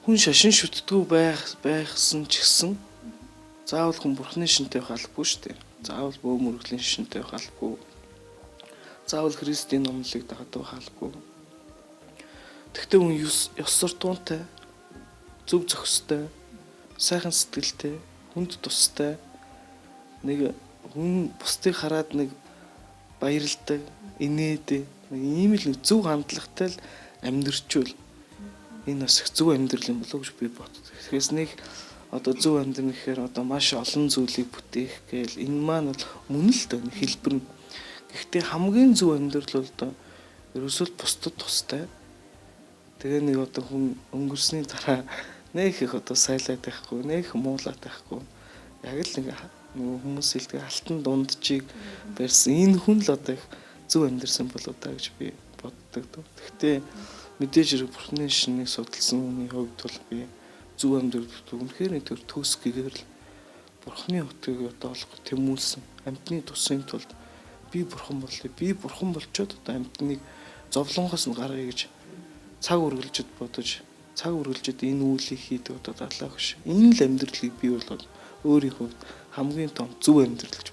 хүн шашин шүтдэггүй байхсан ч гэсэн заавал хүн бурхны шинтэй байх албагүй шүү дээ. Заавал бөө мөрөглийн шинтэй байх албагүй. Заавал Христийн номлыг дагдаг байх албагүй. Тэгтээ хүн ёс суртахуунтай, зөв зохистой, сайхан сэтгэлтэй, хүнд тустай нэг хүн бусдыг хараад нэг баярлдаг, инээдэг, ийм л зөв хандлагатай л амьдрчвал энэ бас их зөв амьдрал юм болов уу гэж би боддог. Тэгэхээр нэг одоо зөв амьдрал гэхээр одоо маш олон зүйлийг бүтээх гээл энэ маань бол мөн л дээ хэлбэр нь. Гэхдээ хамгийн зөв амьдрал бол одоо ерөөсөө бусдад тустай. Тэгээ нэг одоо хүн өнгөрсний дараа нэг их одоо сайлаад байхгүй, нэг муулаад байхгүй. Яг л нэг хүмүүс хэлдэг алтан дундчийг барьсан энэ хүн л одоо их зөв амьдрсан болоо та гэж би боддог. Гэхдээ мэдээж хэрэг бурхны шинийг судалсан хүний хувьд бол би зөв амьдрал үнэхээр тэр төсгийгээр л бурхны утгыг одоо олох тэмүүлсэн амьтны тусын тулд би бурхан болъё. Би бурхан болчоод одоо амьтныг зовлонгоос нь гаргая гэж цаг үргэлжид бодож цаг үргэлжид энэ үйлийг хийдэг одоо далаа хөш. Энэ л амьдралыг би бол өөрийн хувьд хамгийн том зөв амьдрал гэж